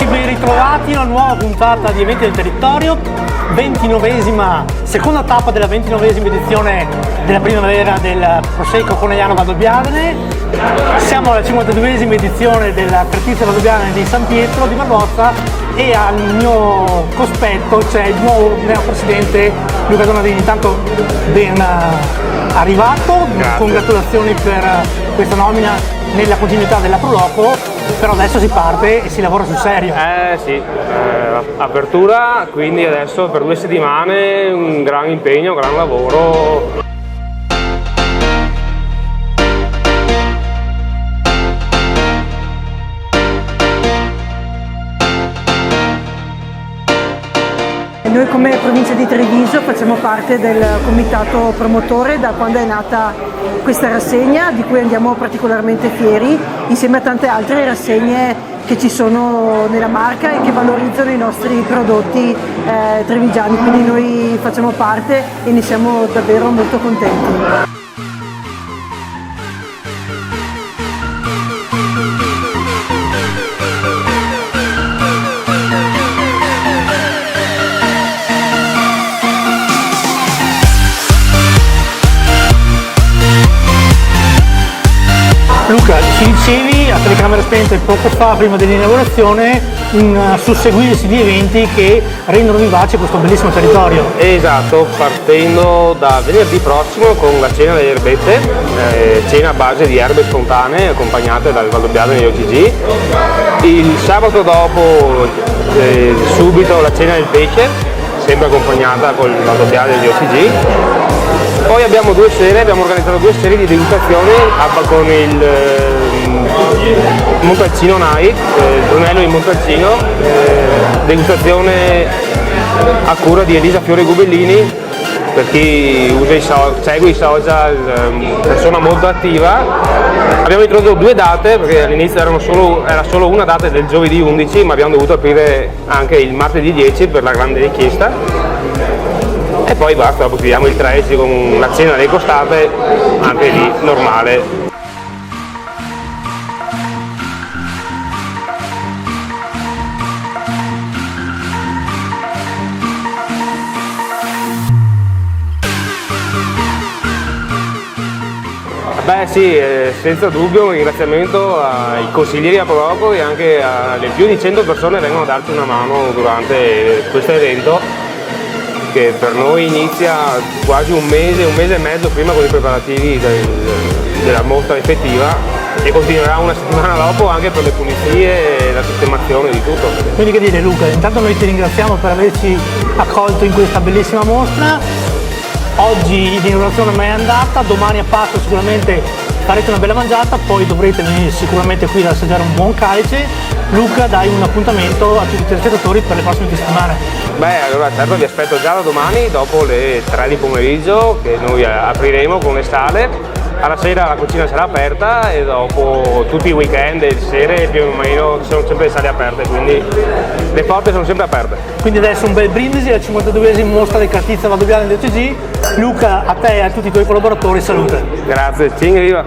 amici, ben ritrovati in una nuova puntata di Eventi del Territorio, 29esima, seconda tappa della 29esima edizione della primavera del Prosecco Conegliano Valdobbiadene. Siamo alla 52esima edizione della Cartizia Valdobbiadene di San Pietro di Barbozza e al mio cospetto c'è il nuovo presidente Luca Donadini. Intanto ben arrivato, grazie. Congratulazioni per questa nomina nella continuità della Proloco, però adesso si parte e si lavora sul serio. Sì, apertura, quindi adesso per 2 settimane un gran impegno, un gran lavoro. Noi come provincia di Treviso facciamo parte del comitato promotore da quando è nata questa rassegna, di cui andiamo particolarmente fieri, insieme a tante altre rassegne che ci sono nella Marca e che valorizzano i nostri prodotti trevigiani, quindi noi facciamo parte e ne siamo davvero molto contenti. Luca, ci dicevi a telecamere spente poco fa, prima dell'inaugurazione, un susseguirsi di eventi che rendono vivace questo bellissimo territorio. Esatto, partendo da venerdì prossimo con la cena delle erbette, cena a base di erbe spontanee accompagnate dal Valdobbiadene di OCG. Il sabato dopo subito la cena del pesce, sempre accompagnata col Valdobbiadene di OCG. Poi abbiamo organizzato 2 serie di degustazioni con il Montalcino NAI, il Brunello di Montalcino, degustazione a cura di Elisa Fiore Gubellini, per chi segue i social, persona molto attiva. Abbiamo introdotto 2 date, perché all'inizio era solo una data del giovedì 11, ma abbiamo dovuto aprire anche il martedì 10 per la grande richiesta. E poi basta, dopo chiudiamo il 13 con una cena delle costate, anche lì normale. Beh sì, senza dubbio un ringraziamento ai consiglieri a Proloco e anche alle più di 100 persone che vengono a darci una mano durante questo evento, che per noi inizia quasi un mese e mezzo prima con i preparativi della mostra effettiva e continuerà una settimana dopo anche per le pulizie e la sistemazione di tutto. Quindi che dire Luca, intanto noi ti ringraziamo per averci accolto in questa bellissima mostra. Oggi l'inaugurazione non è andata, domani a Pasqua sicuramente farete una bella mangiata, poi dovrete venire sicuramente qui ad assaggiare un buon calice. Luca, dai un appuntamento a tutti i telespettatori per le prossime settimane. Beh, allora certo vi aspetto già da domani dopo le 3 di pomeriggio, che noi apriremo con le sale. Alla sera la cucina sarà aperta e dopo tutti i weekend e le sere più o meno ci sono sempre le sale aperte, quindi le porte sono sempre aperte. Quindi adesso un bel brindisi alla 52esima mostra del Cartizia Valdobbiadene di OCG. Luca, a te e a tutti i tuoi collaboratori salute. Grazie, Cing, viva!